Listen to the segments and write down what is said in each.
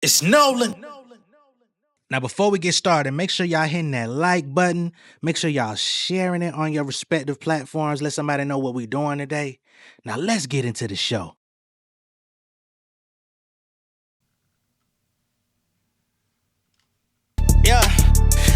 It's Nolan. Now, before we get started, make sure y'all hitting that like button. Make sure y'all sharing it on your respective platforms. Let somebody know what we're doing today. Now, let's get into the show.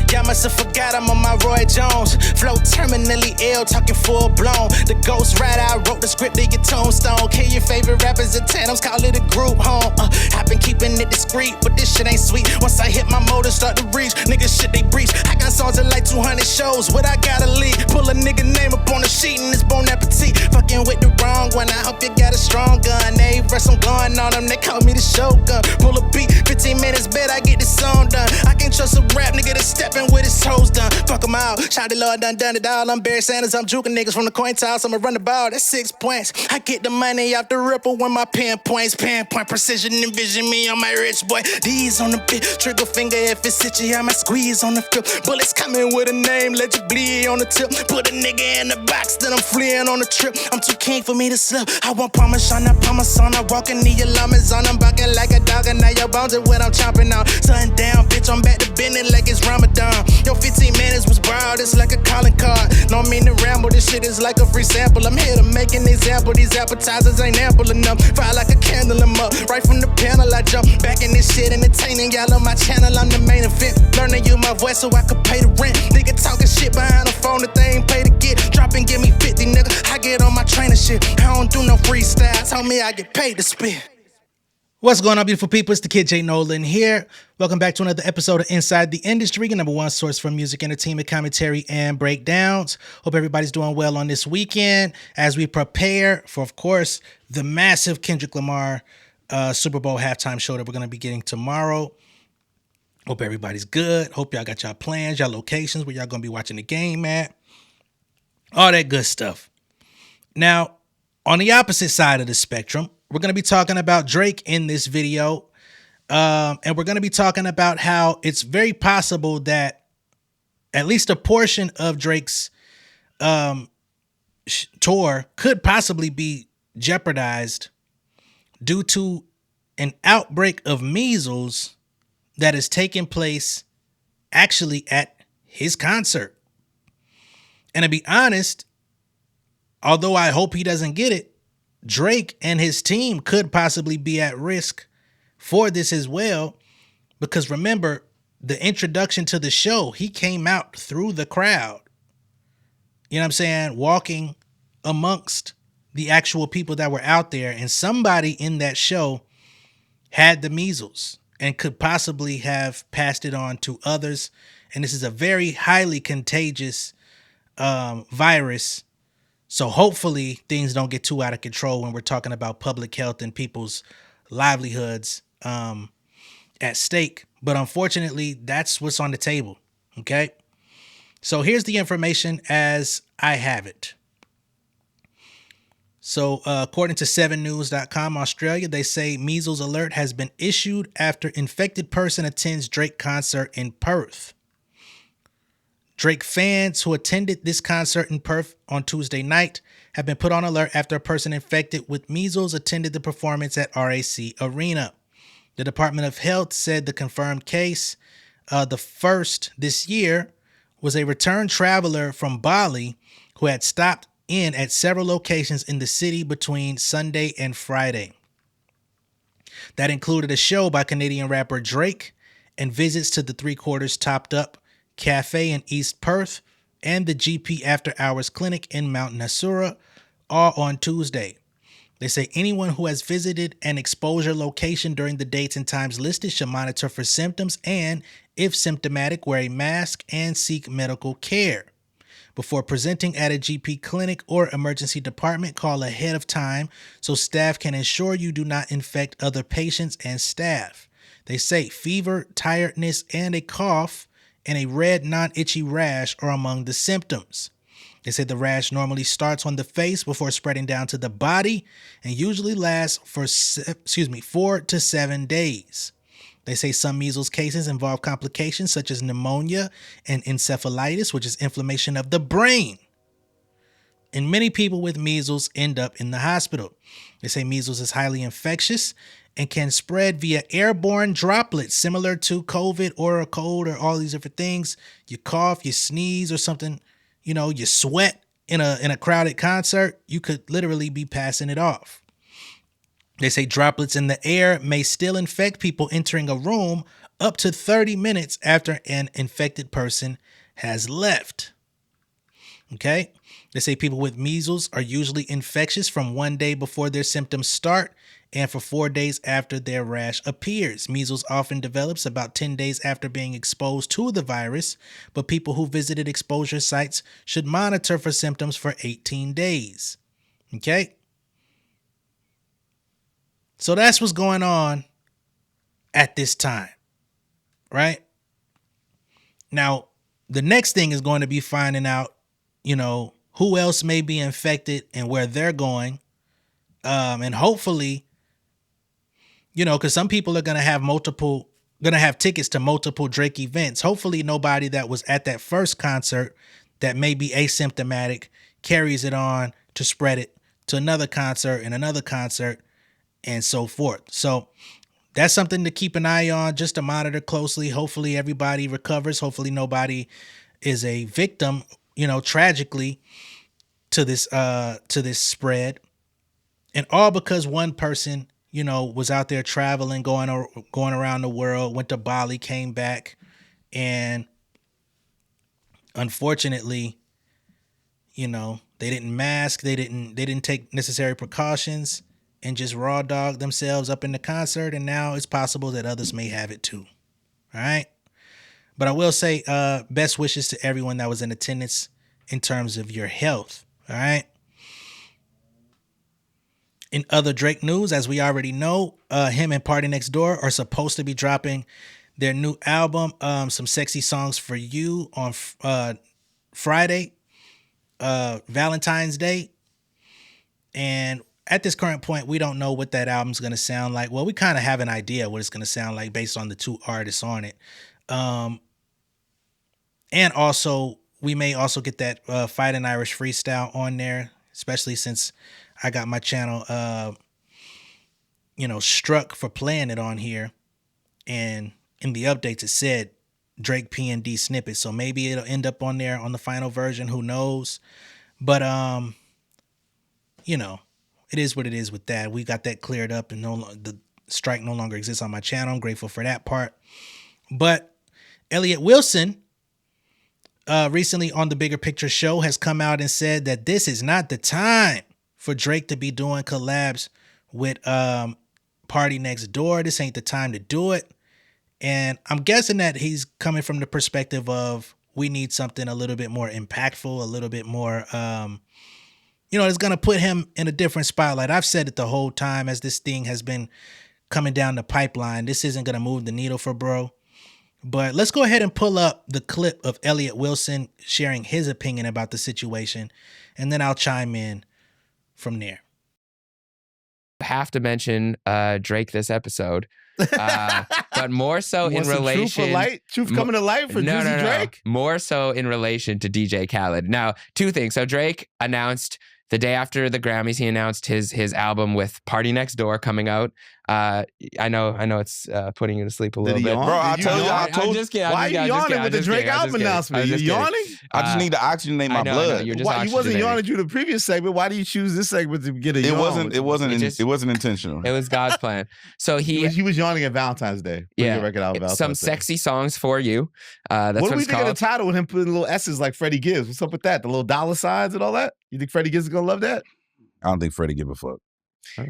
Y'all must have forgot I'm on my Roy Jones. Flow terminally ill, talking full blown. The Ghost Rider, I wrote the script to your tombstone. Kill your favorite rappers in tandems, call it a group home. I've been keeping it discreet, but this shit ain't sweet. Once I hit my motor, start to reach. Niggas shit they breach. I got songs in like 200 shows, what I gotta lead. Pull a nigga name up on the sheet and it's bon appetit. Fucking with the wrong one, I hope you got a strong gun. They verse I'm going on them, they call me the Shogun. Pull a beat, 15 minutes, bet I get this song done. I can't trust a rap nigga that's stepping with his toes done. Fuck him out. Shout the Lord done it all. I'm Barry Sanders. I'm juking niggas from the coin toss. I'ma run the ball. That's 6 points. I get the money off the ripple when my pinpoints. Pinpoint precision. Envision me on my rich boy. D's on the bit. Trigger finger if it's itchy. I might squeeze on the flip. Bullets coming with a name. Let you bleed on the tip. Put a nigga in the box. Then I'm fleeing on the trip. I'm too king for me to slip. I want Parmesan. I Parmesan. I walk in the alarms on. I'm barking like a dog. And now your bones are what I'm chomping on. Sun down, bitch. I'm back to bending like it's Ramadan. Yo, 15 minutes was wild, it's like a calling card. No mean to ramble, this shit is like a free sample. I'm here to make an example, these appetizers ain't ample enough. Fire like a candle, I'm up, right from the panel I jump. Back in this shit, entertaining y'all on my channel, I'm the main event. Learn to use my voice so I could pay the rent. Nigga talking shit behind the phone that they ain't pay to get. Drop and give me 50, nigga, I get on my trainer shit. I don't do no freestyle, tell me I get paid to spit. What's going on, beautiful people? It's the kid J Nolan here. Welcome back to another episode of Inside the Industry, your number one source for music, entertainment, commentary, and breakdowns. Hope everybody's doing well on this weekend as we prepare for, of course, the massive Kendrick Lamar Super Bowl halftime show that we're going to be getting tomorrow. Hope everybody's good. Hope y'all got y'all plans, y'all locations, where y'all going to be watching the game at. All that good stuff. Now, on the opposite side of the spectrum, we're going to be talking about Drake in this video, and we're going to be talking about how it's very possible that at least a portion of Drake's tour could possibly be jeopardized due to an outbreak of measles that is taking place actually at his concert. And to be honest, although I hope he doesn't get it, Drake and his team could possibly be at risk for this as well, because remember, the introduction to the show, he came out through the crowd, you know what I'm saying, walking amongst the actual people that were out there, and somebody in that show had the measles and could possibly have passed it on to others. And this is a very highly contagious virus. So hopefully things don't get too out of control when we're talking about public health and people's livelihoods at stake. But unfortunately, that's what's on the table. Okay. So here's the information as I have it. So according to 7news.com Australia, they say measles alert has been issued after infected person attends Drake concert in Perth. Drake fans who attended this concert in Perth on Tuesday night have been put on alert after a person infected with measles attended the performance at RAC Arena. The Department of Health said the confirmed case, the first this year, was a return traveler from Bali who had stopped in at several locations in the city between Sunday and Friday. That included a show by Canadian rapper Drake and visits to the 3/4 Topped Up Cafe in East Perth and the GP After Hours Clinic in Mount Nasura, all on Tuesday. They say anyone who has visited an exposure location during the dates and times listed should monitor for symptoms and, if symptomatic, wear a mask and seek medical care. Before presenting at a GP clinic or emergency department, call ahead of time so staff can ensure you do not infect other patients and staff. They say fever, tiredness, and a cough and a red non-itchy rash are among the symptoms. They said the rash normally starts on the face before spreading down to the body and usually lasts for 4 to 7 days. They say some measles cases involve complications such as pneumonia and encephalitis, which is inflammation of the brain. And many people with measles end up in the hospital. They say measles is highly infectious and can spread via airborne droplets similar to COVID or a cold or all these different things. You cough, you sneeze or something, you sweat in a crowded concert, you could literally be passing it off. They say droplets in the air may still infect people entering a room up to 30 minutes after an infected person has left. Okay? They say people with measles are usually infectious from 1 day before their symptoms start and for 4 days after their rash appears. Measles often develops about 10 days after being exposed to the virus, but people who visited exposure sites should monitor for symptoms for 18 days. Okay? So that's what's going on at this time, right? Now, the next thing is going to be finding out, who else may be infected and where they're going. And hopefully, because some people are going to have tickets to multiple Drake events. Hopefully nobody that was at that first concert that may be asymptomatic carries it on to spread it to another concert and so forth. So that's something to keep an eye on, just to monitor closely. Hopefully everybody recovers. Hopefully nobody is a victim, tragically to this spread. And all because one person, was out there traveling, going around the world, went to Bali, came back, and unfortunately, they didn't mask, they didn't take necessary precautions, and just raw dog themselves up in the concert, and now it's possible that others may have it too. All right? But I will say best wishes to everyone that was in attendance in terms of your health. All right? In other Drake news, as we already know, him and Party Next Door are supposed to be dropping their new album, Some Sexy Songs for You, on Friday, Valentine's Day. And at this current point, we don't know what that album's going to sound like. Well, we kind of have an idea what it's going to sound like based on the two artists on it. And also, we may also get that Fighting Irish freestyle on there, especially since I got my channel, struck for playing it on here. And in the updates, it said Drake PND snippet. So maybe it'll end up on there on the final version. Who knows? But, it is what it is with that. We got that cleared up, and the strike no longer exists on my channel. I'm grateful for that part. But Elliot Wilson, recently on the Bigger Picture show, has come out and said that this is not the time for Drake to be doing collabs with Party Next Door. This ain't the time to do it. And I'm guessing that he's coming from the perspective of, we need something a little bit more impactful, a little bit more, it's going to put him in a different spotlight. I've said it the whole time as this thing has been coming down the pipeline. This isn't going to move the needle for bro. But let's go ahead and pull up the clip of Elliot Wilson sharing his opinion about the situation, and then I'll chime in from there. Have to mention Drake this episode, but more so in relation. Truth coming to light for Drizzy Drake. More so in relation to DJ Khaled. Now, two things. So Drake announced the day after the Grammys, he announced his album with Party Next Door coming out. I know it's putting you to sleep a little bit. Bro, I told you. Why are you yawning with the Drake album announcement? You yawning? I just need to oxygenate my blood. You're just you wasn't yawning through the previous segment. Why do you choose this segment to get a yawn? It wasn't intentional. It was God's plan. So he was yawning at Valentine's Day. Yeah, record album, some sexy songs for you. That's what do we think of the title with him putting little S's like Freddie Gibbs? What's up with that? The little dollar signs and all that? You think Freddie Gibbs is gonna love that? I don't think Freddie give a fuck. He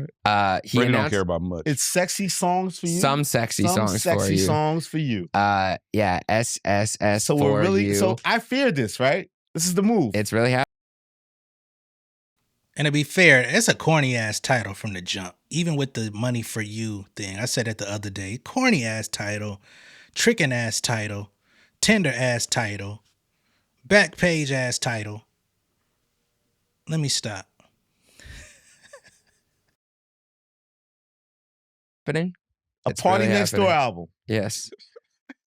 don't care about much. It's sexy songs for you. Some sexy songs for you. Yeah, SSS so for we're really, you. So I fear this, right? This is the move. It's really happening. And to be fair, it's a corny ass title from the jump. Even with the money for you thing, I said it the other day. Corny ass title, tricking ass title, tender ass title, back page ass title. Let me stop. A Party Next Door album. Yes.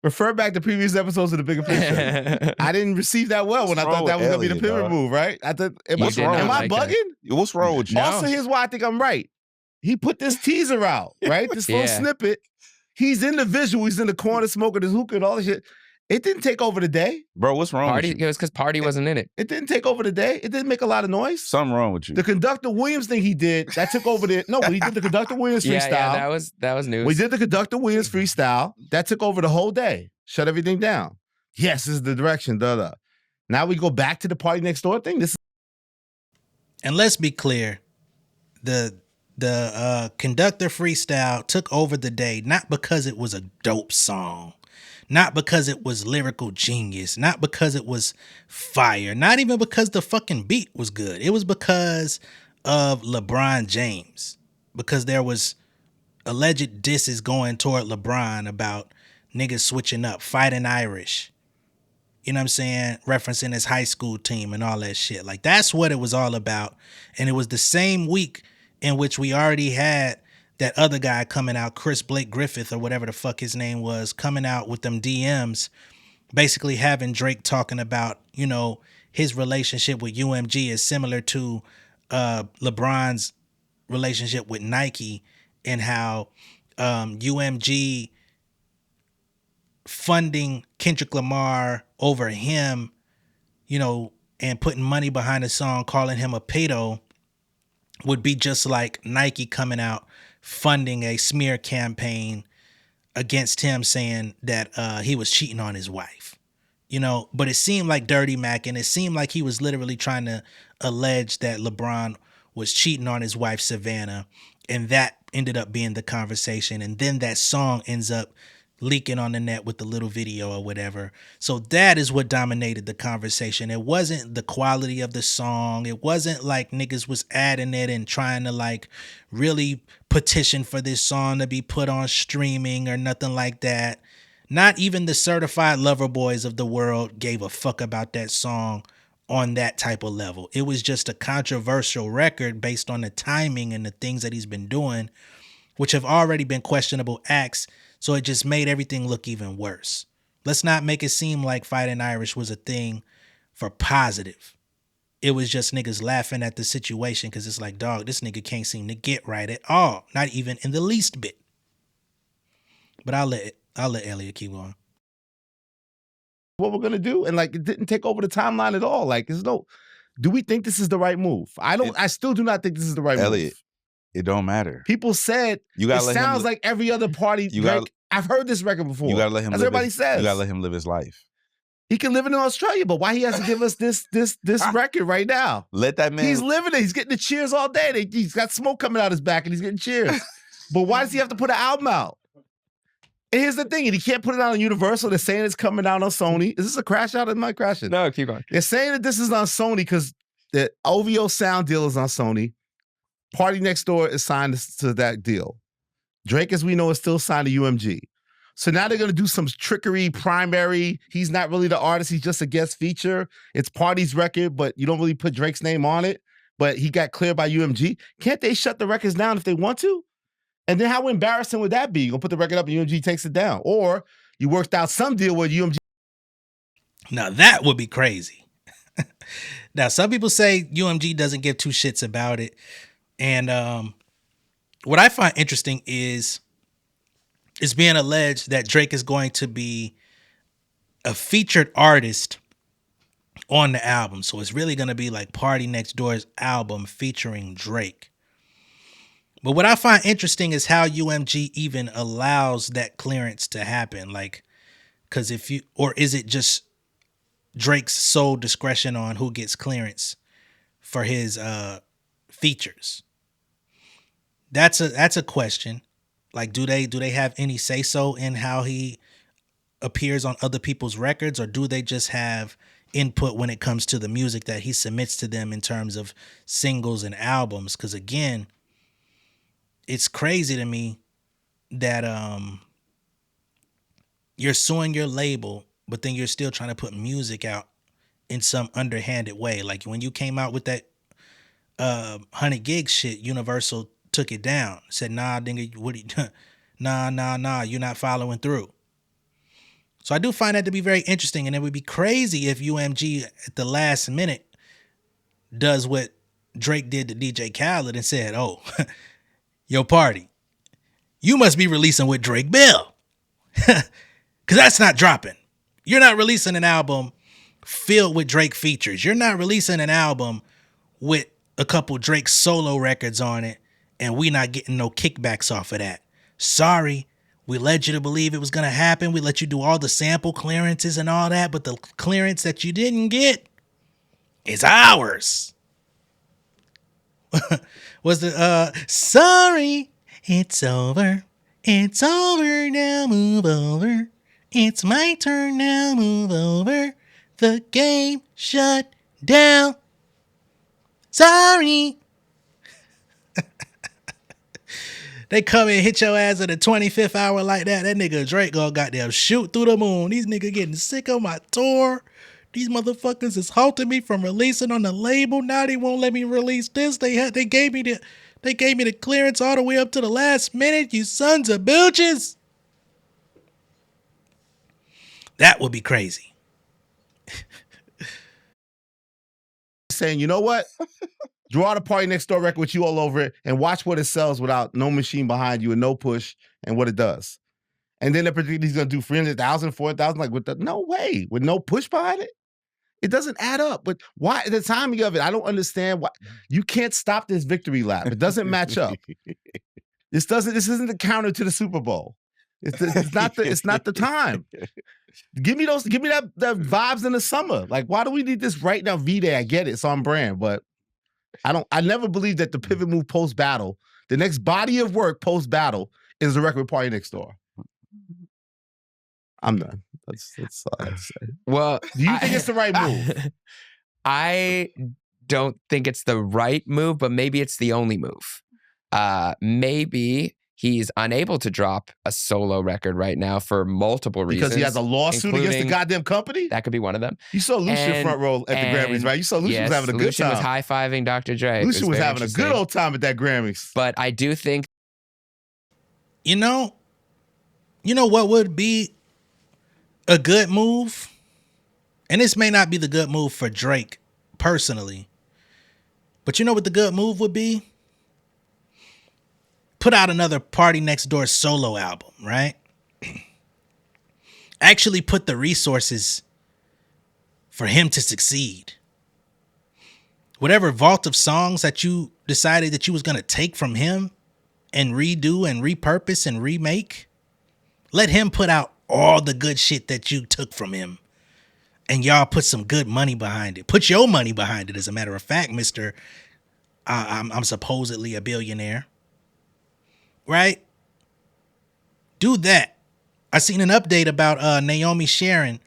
Refer back to previous episodes of the Bigger Picture. I didn't receive that well when I thought that was going to be the pivot move, right? I thought, am I bugging? What's wrong with you? Also, here's why I think I'm right. he put this teaser out, right? This little snippet. He's in the visual. He's in the corner smoking his hookah and all this shit. It didn't take over the day. Bro, what's wrong with you? It was because Party wasn't in it. It didn't take over the day. It didn't make a lot of noise. Something wrong with you. The Conductor Williams thing he did, that took over the... No, he did the Conductor Williams freestyle. Yeah, that was news. We did the Conductor Williams freestyle. That took over the whole day. Shut everything down. Yes, this is the direction. Now we go back to the Party Next Door thing. And let's be clear. The Conductor freestyle took over the day, not because it was a dope song. Not because it was lyrical genius. Not because it was fire. Not even because the fucking beat was good. It was because of LeBron James. Because there was alleged disses going toward LeBron about niggas switching up, fighting Irish. You know what I'm saying? Referencing his high school team and all that shit. Like, that's what it was all about. And it was the same week in which we already had that other guy coming out, Chris Blake Griffith or whatever the fuck his name was, coming out with them DMs, basically having Drake talking about, you know, his relationship with UMG is similar to LeBron's relationship with Nike, and how UMG funding Kendrick Lamar over him, you know, and putting money behind a song, calling him a pedo, would be just like Nike coming out funding a smear campaign against him, saying that he was cheating on his wife. You know, but it seemed like Dirty Mac, and it seemed like he was literally trying to allege that LeBron was cheating on his wife, Savannah, and that ended up being the conversation. And then that song ends up leaking on the net with the little video or whatever. So that is what dominated the conversation. It wasn't the quality of the song. It wasn't like niggas was adding it and trying to like really petition for this song to be put on streaming or nothing like that. Not even the certified lover boys of the world gave a fuck about that song on that type of level. It was just a controversial record based on the timing and the things that he's been doing, which have already been questionable acts. So it just made everything look even worse. Let's not make it seem like Fighting Irish was a thing for positive. It was just niggas laughing at the situation because it's like, dog, this nigga can't seem to get right at all. Not even in the least bit. But I'll let Elliot keep going. What we're gonna do, and like it didn't take over the timeline at all. Like, there's no. Do we think this is the right move? I still do not think this is the right Elliot, move. It don't matter. People said it sounds like every other party. I've heard this record before. You gotta let him. As everybody says, you gotta let him live his life. He can live in Australia, but why he has to give us this record right now? Let that man. He's living it. He's getting the cheers all day. He's got smoke coming out his back, and he's getting cheers. But why does he have to put an album out? And here's the thing, and he can't put it out on Universal. They're saying it's coming out on Sony. Is this a crash out? Am I crashing? No, keep going. They're saying that this is on Sony because the OVO sound deal is on Sony. Party Next Door is signed to that deal. Drake, as we know, is still signed to UMG. So now they're going to do some trickery primary. He's not really the artist. He's just a guest feature. It's Party's record, but you don't really put Drake's name on it. But he got cleared by UMG. Can't they shut the records down if they want to? And then how embarrassing would that be? You gonna put the record up and UMG takes it down. Or you worked out some deal where UMG. Now that would be crazy. Now, some people say UMG doesn't give two shits about it. And what I find interesting is it's being alleged that Drake is going to be a featured artist on the album. So it's really going to be like Party Next Door's album featuring Drake. But what I find interesting is how UMG even allows that clearance to happen. Like, because or is it just Drake's sole discretion on who gets clearance for his features? That's a question. Like, do they have any say so in how he appears on other people's records, or do they just have input when it comes to the music that he submits to them in terms of singles and albums? Because again, it's crazy to me that you're suing your label, but then you're still trying to put music out in some underhanded way. Like when you came out with that 100 gig shit, Universal took it down. Said, nah, nigga, what are you doing? Nah, you're not following through. So I do find that to be very interesting, and it would be crazy if UMG at the last minute does what Drake did to DJ Khaled and said, oh, Yo, Party, you must be releasing with Drake Bell. Because that's not dropping. You're not releasing an album filled with Drake features. You're not releasing an album with a couple Drake solo records on it, and we not getting no kickbacks off of that. Sorry, we led you to believe it was going to happen. We let you do all the sample clearances and all that, but the clearance that you didn't get is ours. Was the sorry, it's over. It's over now, move over. It's my turn now, move over. The game shut down. Sorry. They come and hit your ass at the 25th hour like that. That nigga Drake gonna goddamn shoot through the moon. These niggas getting sick of my tour. These motherfuckers is halting me from releasing on the label. Now they won't let me release this. They gave me the clearance all the way up to the last minute. You sons of bitches. That would be crazy. Saying, you know what? Draw the Party Next Door record with you all over it and watch what it sells without no machine behind you and no push and what it does. And then they're predicting he's going to do 300,000, 400,000. Like, no way. With no push behind it? It doesn't add up. But why? At the timing of it, I don't understand why. You can't stop this victory lap. It doesn't match up. This isn't the counter to the Super Bowl. It's not the time. Give me that vibes in the summer. Like, why do we need this right now? V-Day, I get it. It's on brand, but I never believed that the pivot move post-battle, the next body of work post-battle is a record with Party Next Door. I'm done. That's all I have to say. Well, do you think it's the right move? I don't think it's the right move, but maybe it's the only move. Maybe he's unable to drop a solo record right now for multiple reasons. Because he has a lawsuit against the goddamn company? That could be one of them. You saw Lucian front row at the Grammys, right? You saw Lucian was having a good time. Lucian was high-fiving Dr. Dre. Lucian was having a good old time at that Grammys. But I do think... You know what would be a good move? And this may not be the good move for Drake personally. But you know what the good move would be? Put out another Party Next Door solo album, right? Actually put the resources for him to succeed. Whatever vault of songs that you decided that you was going to take from him and redo and repurpose and remake, let him put out all the good shit that you took from him. And y'all put some good money behind it. Put your money behind it, as a matter of fact, Mr. I'm supposedly a billionaire. Right? Do that. I seen an update about Naomi Sharon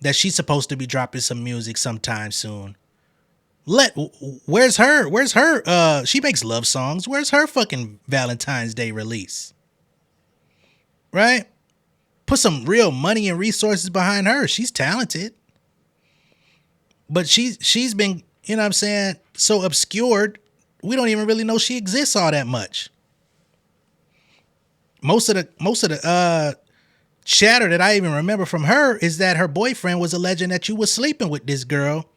that she's supposed to be dropping some music sometime soon. Where's her? She makes love songs. Where's her fucking Valentine's Day release? Right? Put some real money and resources behind her. She's talented. But she's been, you know what I'm saying, so obscured, we don't even really know she exists all that much. Most of the chatter that I even remember from her is that her boyfriend was alleging that you was sleeping with this girl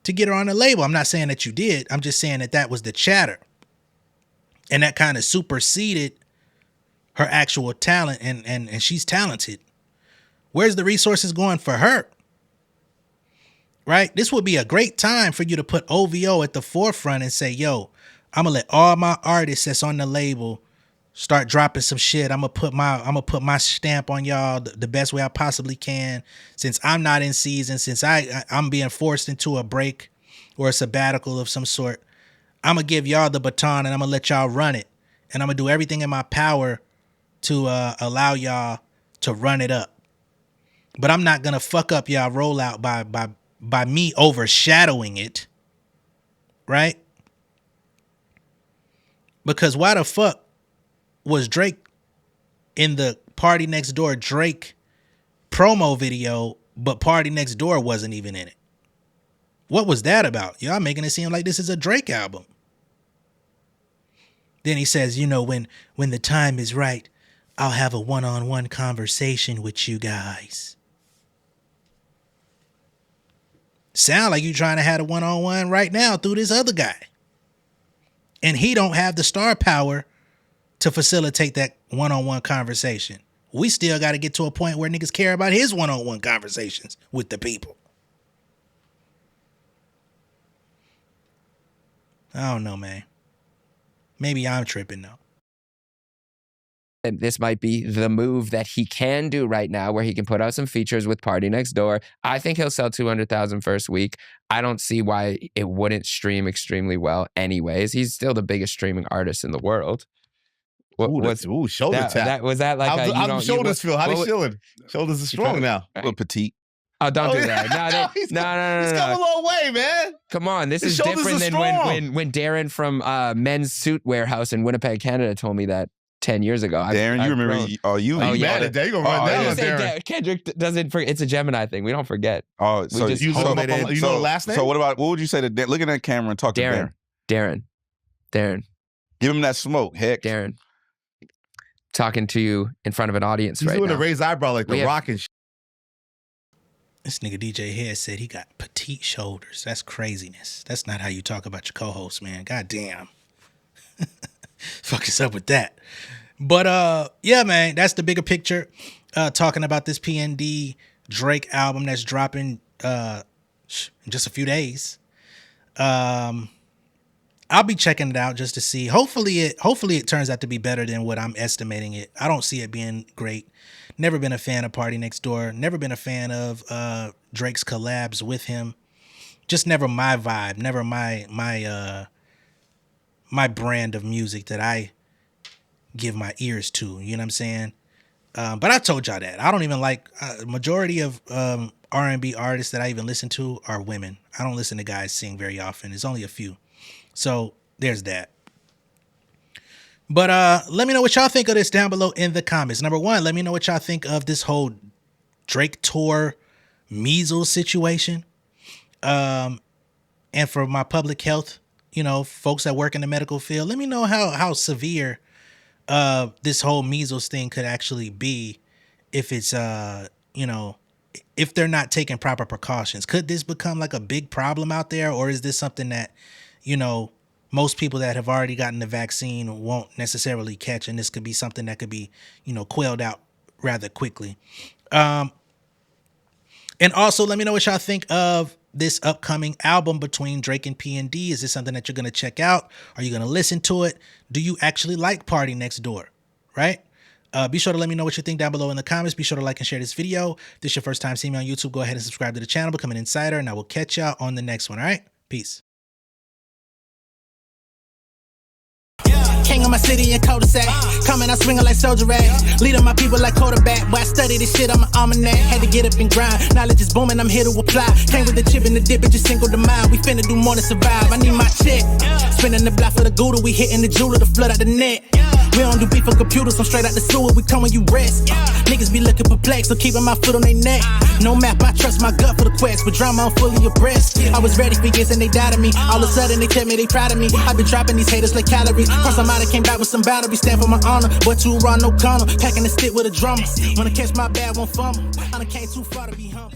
to get her on the label. I'm not saying that you did. I'm just saying that was the chatter. And that kind of superseded her actual talent, and she's talented. Where's the resources going for her? Right? This would be a great time for you to put OVO at the forefront and say, yo, I'm going to let all my artists that's on the label start dropping some shit. I'm gonna put my stamp on y'all the best way I possibly can. Since I'm not in season, since I'm being forced into a break or a sabbatical of some sort, I'm gonna give y'all the baton and I'm gonna let y'all run it. And I'm gonna do everything in my power to allow y'all to run it up. But I'm not gonna fuck up y'all rollout by me overshadowing it. Right? Because why the fuck was Drake in the Party Next Door Drake promo video, but Party Next Door wasn't even in it? What was that about? Y'all making it seem like this is a Drake album. Then he says, when the time is right, I'll have a one-on-one conversation with you guys. Sound like you trying to have a one-on-one right now through this other guy. And he don't have the star power to facilitate that one-on-one conversation. We still got to get to a point where niggas care about his one-on-one conversations with the people. I don't know, man. Maybe I'm tripping though. And this might be the move that he can do right now where he can put out some features with Party Next Door. I think he'll sell 200,000 first week. I don't see why it wouldn't stream extremely well anyways. He's still the biggest streaming artist in the world. Shoulder tap. Was that like how the shoulders feel? How they feeling? Shoulders are strong now. A little petite. Oh, don't do that. No. He's come a long way, man. Come on. This His is different than strong. when Darren from Men's Suit Warehouse in Winnipeg, Canada told me that 10 years ago. Darren, you remember? You mad at that? You gonna run down on Darren? Kendrick doesn't forget. It's a Gemini thing. We don't forget. Oh, so just you hold know it in. the last name? So what would you say to Darren? Look at that camera and talk to Darren. Darren. Give him that smoke, heck. Darren. Talking to you in front of an audience He's right now. doing a raised eyebrow like The Rock and shit. This nigga DJ Head said he got petite shoulders. That's craziness. That's not how you talk about your co-host, man. God damn. Fuck us up with that. But yeah, man, that's the bigger picture. Talking about this PND Drake album that's dropping in just a few days. I'll be checking it out just to see. Hopefully it turns out to be better than what I'm estimating it. I don't see it being great. Never been a fan of Party Next Door. Never been a fan of Drake's collabs with him. Just never my vibe. Never my brand of music that I give my ears to. You know what I'm saying? But I told y'all that. I don't even like majority of R&B artists that I even listen to are women. I don't listen to guys sing very often. There's only a few. So there's that. But let me know what y'all think of this down below in the comments. Number one, let me know what y'all think of this whole Drake tour measles situation. And for my public health, folks that work in the medical field, let me know how severe this whole measles thing could actually be if it's if they're not taking proper precautions. Could this become like a big problem out there, or is this something that most people that have already gotten the vaccine won't necessarily catch, and this could be something that could be, quelled out rather quickly. And also let me know what y'all think of this upcoming album between Drake and PND. Is this something that you're going to check out? Are you going to listen to it? Do you actually like Party Next Door? Right? Be sure to let me know what you think down below in the comments. Be sure to like and share this video. If this is your first time seeing me on YouTube, go ahead and subscribe to the channel, become an insider, and I will catch y'all on the next one. All right? Peace. King of my city and cul-de-sac. Coming out swinging like soldier rag. Leading my people like quarterback. Boy, I study this shit, I'm an almanac. Had to get up and grind. Knowledge is booming, I'm here to apply. Came with the chip and the dip, it just single the mind. We finna do more than survive. I need my check. Spinning the block for the Gouda. We hitting the jeweler to flood out the net. We don't do beef for computers, I'm straight out the sewer. We come when you rest. Niggas be looking perplexed, so keeping my foot on their neck. No map, I trust my gut for the quest. With drama, I'm fully abreast. I was ready for years and they doubted me. All of a sudden they tell me they proud of me. I've been dropping these haters like calories. Cross them out, I came back with some boundaries. Stand for my honor, but too raw, no gunner. Packing the stick with a drummer. Wanna catch my bad, won't fumble. I done came too far to be humble.